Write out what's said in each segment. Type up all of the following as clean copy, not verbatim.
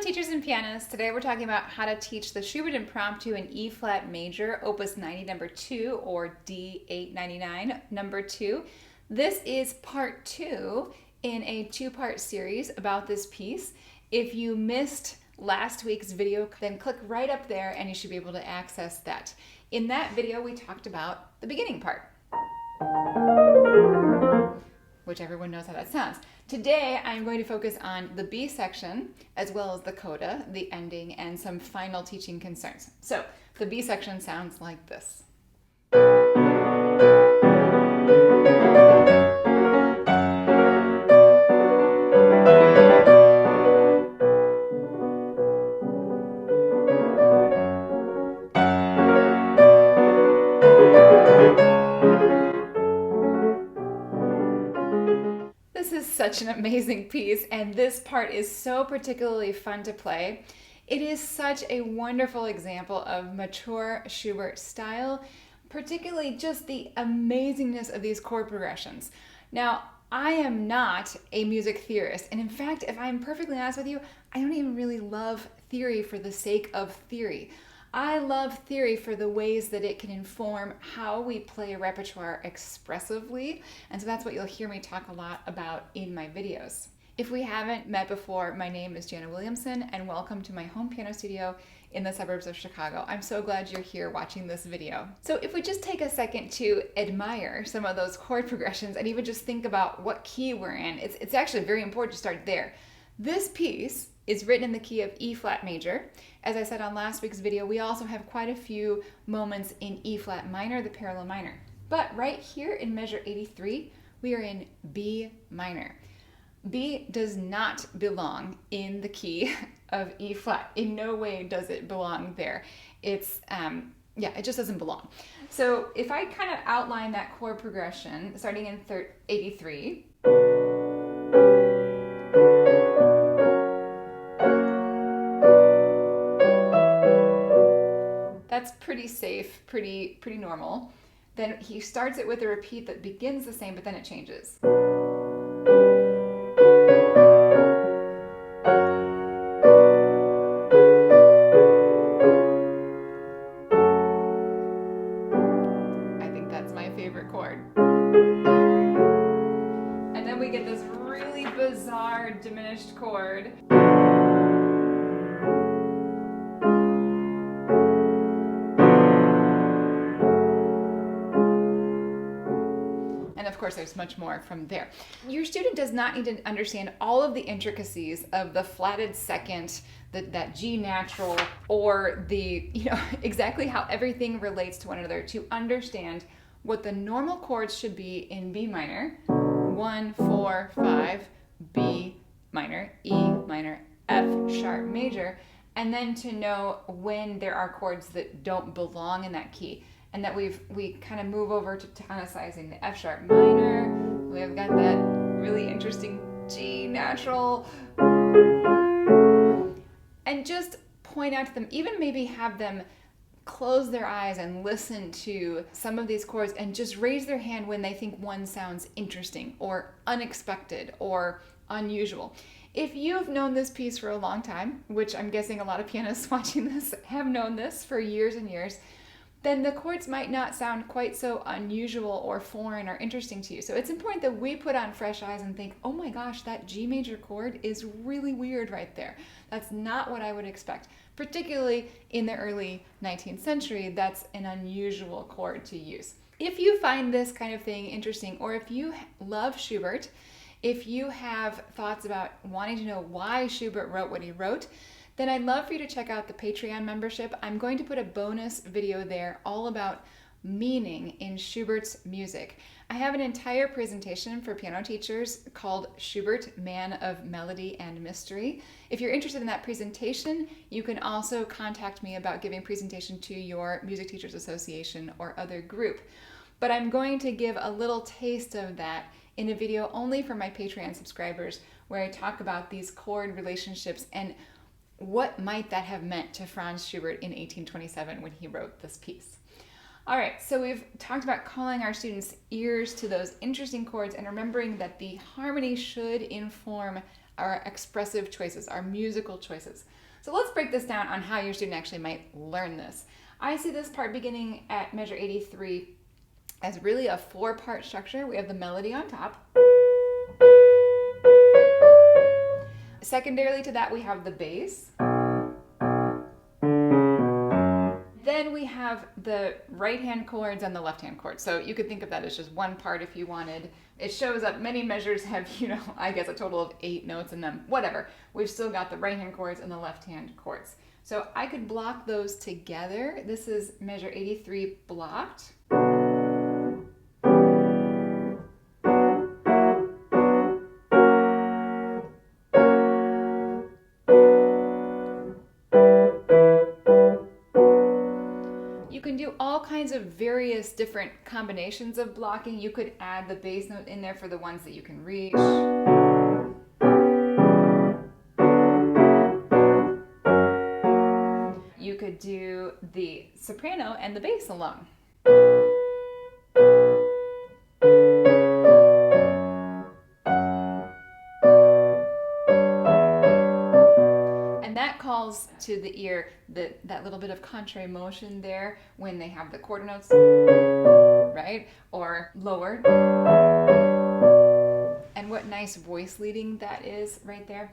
teachers and pianists. Today we're talking about how to teach the Schubert Impromptu in E flat major, Opus 90 number 2 or D899 number 2. This is part 2 in a two-part series about this piece. If you missed last week's video, then click right up there and you should be able to access that. In that video we talked about the beginning part, which everyone knows how that sounds. Today, I'm going to focus on the B section, as well as the coda, the ending, and some final teaching concerns. So, the B section sounds like this. This is such an amazing piece, and this part is so particularly fun to play. It is such a wonderful example of mature Schubert style, particularly just the amazingness of these chord progressions. Now, I am not a music theorist, and in fact, if I'm perfectly honest with you, I don't even really love theory for the sake of theory. I love theory for the ways that it can inform how we play a repertoire expressively, and so that's what you'll hear me talk a lot about in my videos. If we haven't met before, my name is Jana Williamson, and welcome to my home piano studio in the suburbs of Chicago. I'm so glad you're here watching this video. So if we just take a second to admire some of those chord progressions and even just think about what key we're in, it's actually very important to start there. This piece is written in the key of E flat major. As I said on last week's video, we also have quite a few moments in E flat minor, the parallel minor. But right here in measure 83, we are in B minor. B does not belong in the key of E flat. In no way does it belong there. It just doesn't belong. So if I kind of outline that chord progression, starting in 83, that's pretty safe, pretty normal. Then he starts it with a repeat that begins the same, but then it changes. I think that's my favorite chord. And then we get this really bizarre diminished chord. Of course, there's much more from there. Your student does not need to understand all of the intricacies of the flatted second, that G natural, or exactly how everything relates to one another to understand what the normal chords should be in B minor, 1, 4, 5, B minor, E minor, F sharp major, and then to know when there are chords that don't belong in that key. And that we kind of move over to tonicizing the F sharp minor. We've got that really interesting G natural. And just point out to them, even maybe have them close their eyes and listen to some of these chords and just raise their hand when they think one sounds interesting or unexpected or unusual. If you've known this piece for a long time, which I'm guessing a lot of pianists watching this have known this for years and years, then the chords might not sound quite so unusual or foreign or interesting to you. So it's important that we put on fresh eyes and think, oh my gosh, that G major chord is really weird right there. That's not what I would expect. Particularly in the early 19th century, that's an unusual chord to use. If you find this kind of thing interesting, or if you love Schubert, if you have thoughts about wanting to know why Schubert wrote what he wrote, then I'd love for you to check out the Patreon membership. I'm going to put a bonus video there all about meaning in Schubert's music. I have an entire presentation for piano teachers called Schubert, Man of Melody and Mystery. If you're interested in that presentation, you can also contact me about giving presentation to your Music Teachers Association or other group. But I'm going to give a little taste of that in a video only for my Patreon subscribers, where I talk about these chord relationships and what might that have meant to Franz Schubert in 1827 when he wrote this piece. All right, so we've talked about calling our students' ears to those interesting chords and remembering that the harmony should inform our expressive choices, our musical choices. So let's break this down on how your student actually might learn this. I see this part beginning at measure 83 as really a 4-part structure. We have the melody on top. Secondarily to that, we have the bass. Then we have the right hand chords and the left hand chords. So you could think of that as just one part if you wanted. It shows up, many measures have, I guess a total of 8 notes in them. Whatever. We've still got the right hand chords and the left hand chords. So I could block those together. This is measure 83 blocked. You can do all kinds of various different combinations of blocking. You could add the bass note in there for the ones that you can reach. You could do the soprano and the bass alone. And that calls to the ear that little bit of contrary motion there when they have the quarter notes, right? Or lower. And what nice voice leading that is right there.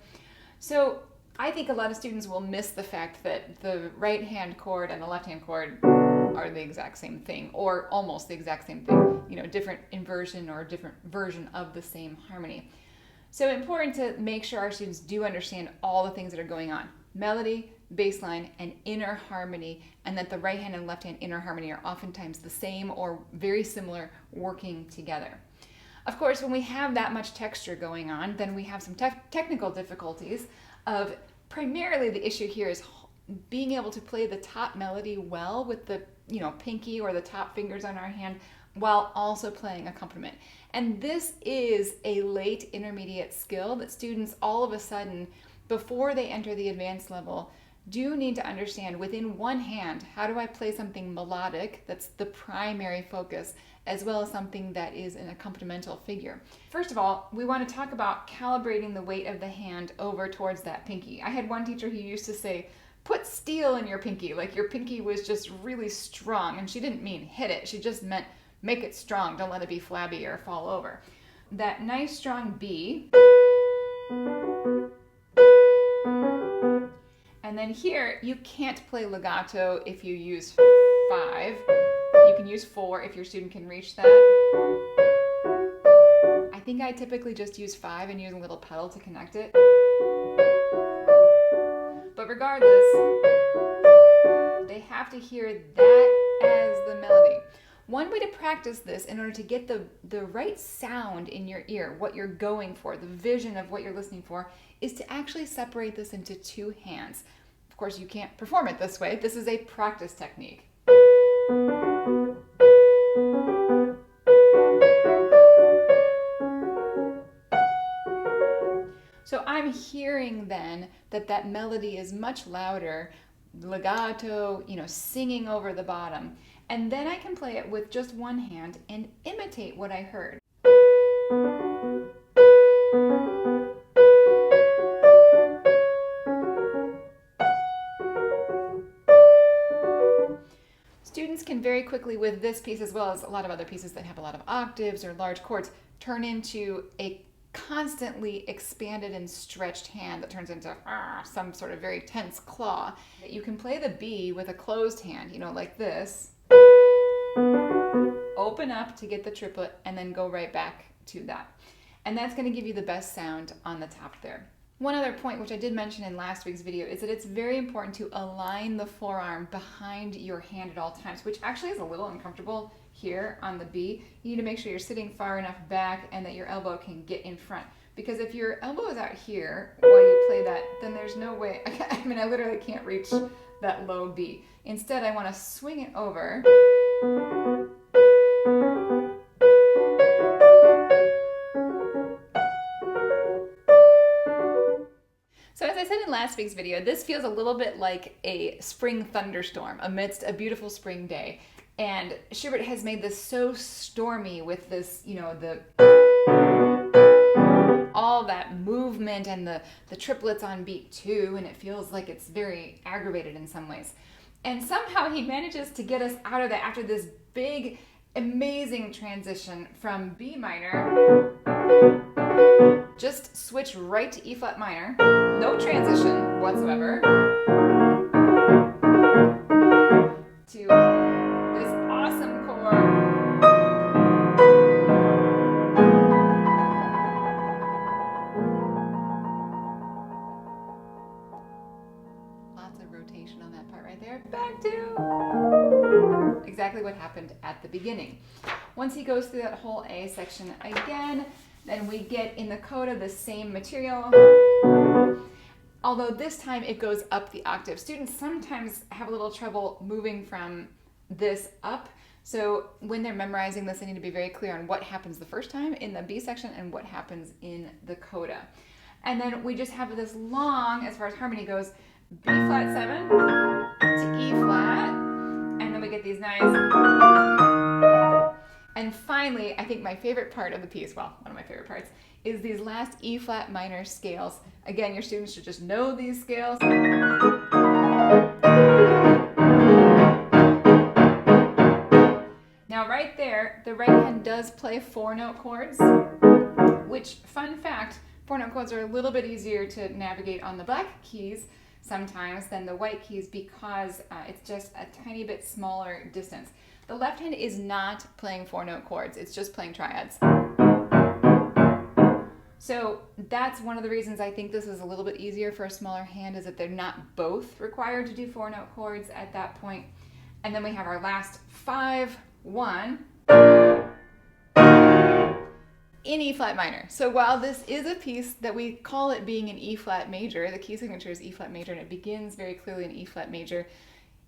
So I think a lot of students will miss the fact that the right hand chord and the left hand chord are the exact same thing, or almost the exact same thing, different inversion or different version of the same harmony. So important to make sure our students do understand all the things that are going on. Melody, bass line, and inner harmony, and that the right hand and left hand inner harmony are oftentimes the same or very similar, working together. Of course, when we have that much texture going on, then we have some technical difficulties of primarily the issue here is being able to play the top melody well with the pinky or the top fingers on our hand while also playing accompaniment. And this is a late intermediate skill that students all of a sudden, before they enter the advanced level, do need to understand within one hand, how do I play something melodic that's the primary focus, as well as something that is an accompanimental figure. First of all, we want to talk about calibrating the weight of the hand over towards that pinky. I had one teacher who used to say, put steel in your pinky, like your pinky was just really strong, and she didn't mean hit it, she just meant make it strong, don't let it be flabby or fall over. That nice strong B. And then here, you can't play legato if you use 5. You can use 4 if your student can reach that. I think I typically just use 5 and use a little pedal to connect it. But regardless, they have to hear that as the melody. One way to practice this in order to get the right sound in your ear, what you're going for, the vision of what you're listening for, is to actually separate this into 2 hands. Of course, you can't perform it this way. This is a practice technique. So I'm hearing then that melody is much louder, legato, singing over the bottom. And then I can play it with just one hand and imitate what I heard. Students can very quickly, with this piece as well as a lot of other pieces that have a lot of octaves or large chords, turn into a constantly expanded and stretched hand that turns into some sort of very tense claw. You can play the B with a closed hand, like this. Open up to get the triplet and then go right back to that. And that's going to give you the best sound on the top there. One other point, which I did mention in last week's video, is that it's very important to align the forearm behind your hand at all times, which actually is a little uncomfortable here on the B. You need to make sure you're sitting far enough back and that your elbow can get in front. Because if your elbow is out here while you play that, then there's no way, I literally can't reach that low B. Instead, I want to swing it over. So as I said in last week's video, this feels a little bit like a spring thunderstorm amidst a beautiful spring day. And Schubert has made this so stormy with this, all that movement and the triplets on beat 2, and it feels like it's very aggravated in some ways. And somehow he manages to get us out of that after this big, amazing transition from B minor. Just switch right to E flat minor, no transition whatsoever, to this awesome chord. Lots of rotation on that part right there. Back to exactly what happened at the beginning. Once he goes through that whole A section again, then we get in the coda the same material, although this time it goes up the octave. Students sometimes have a little trouble moving from this up, so when they're memorizing this, they need to be very clear on what happens the first time in the B section and what happens in the coda. And then we just have this long, as far as harmony goes, B flat 7 to E flat, and then we get these nice. And finally, I think my favorite part of the piece, well, one of my favorite parts, is these last E flat minor scales. Again, your students should just know these scales. Now right there, the right hand does play 4-note chords, which, fun fact, 4-note chords are a little bit easier to navigate on the black keys sometimes than the white keys because it's just a tiny bit smaller distance. The left hand is not playing 4-note chords, it's just playing triads. So that's one of the reasons I think this is a little bit easier for a smaller hand, is that they're not both required to do 4-note chords at that point. And then we have our last 5-1 in E flat minor. So while this is a piece that we call it being an E flat major, the key signature is E flat major and it begins very clearly in E flat major,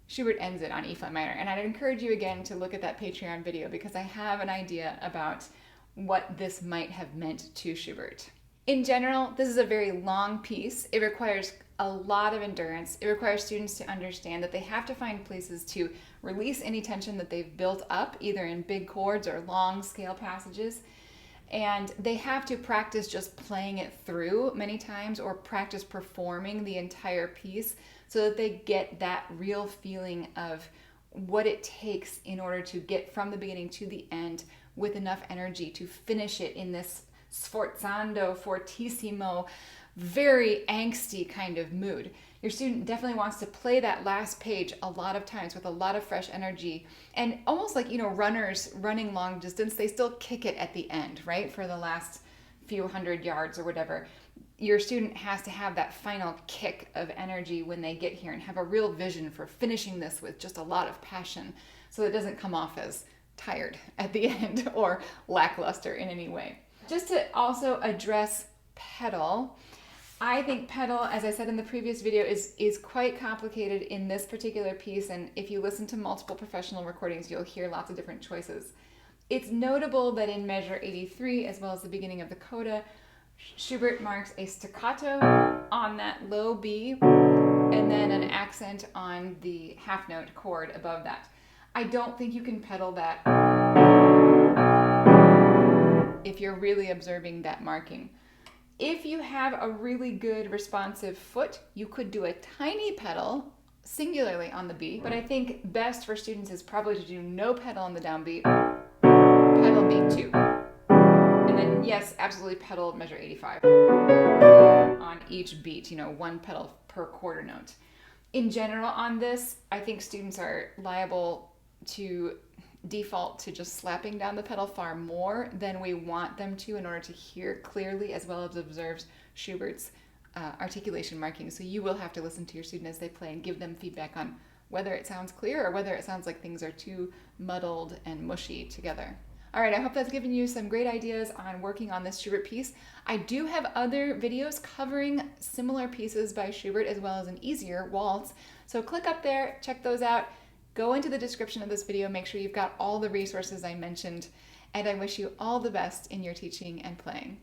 Schubert ends it on E flat minor. And I'd encourage you again to look at that Patreon video because I have an idea about what this might have meant to Schubert. In general, this is a very long piece. It requires a lot of endurance. It requires students to understand that they have to find places to release any tension that they've built up, either in big chords or long scale passages. And they have to practice just playing it through many times or practice performing the entire piece so that they get that real feeling of what it takes in order to get from the beginning to the end with enough energy to finish it in this sforzando, fortissimo, very angsty kind of mood. Your student definitely wants to play that last page a lot of times with a lot of fresh energy. And almost like, runners running long distance, they still kick it at the end, right? For the last few hundred yards or whatever. Your student has to have that final kick of energy when they get here and have a real vision for finishing this with just a lot of passion so it doesn't come off as tired at the end or lackluster in any way. Just to also address pedal, I think pedal, as I said in the previous video, is quite complicated in this particular piece, and if you listen to multiple professional recordings, you'll hear lots of different choices. It's notable that in measure 83, as well as the beginning of the coda, Schubert marks a staccato on that low B, and then an accent on the half note chord above that. I don't think you can pedal that if you're really observing that marking. If you have a really good responsive foot, you could do a tiny pedal singularly on the B, but I think best for students is probably to do no pedal on the downbeat, pedal beat 2. And then yes, absolutely pedal measure 85 on each beat, one pedal per quarter note. In general on this, I think students are liable to default to just slapping down the pedal far more than we want them to in order to hear clearly as well as observe Schubert's articulation markings. So you will have to listen to your student as they play and give them feedback on whether it sounds clear or whether it sounds like things are too muddled and mushy together. All right, I hope that's given you some great ideas on working on this Schubert piece. I do have other videos covering similar pieces by Schubert as well as an easier waltz. So click up there, check those out. Go into the description of this video, make sure you've got all the resources I mentioned, and I wish you all the best in your teaching and playing.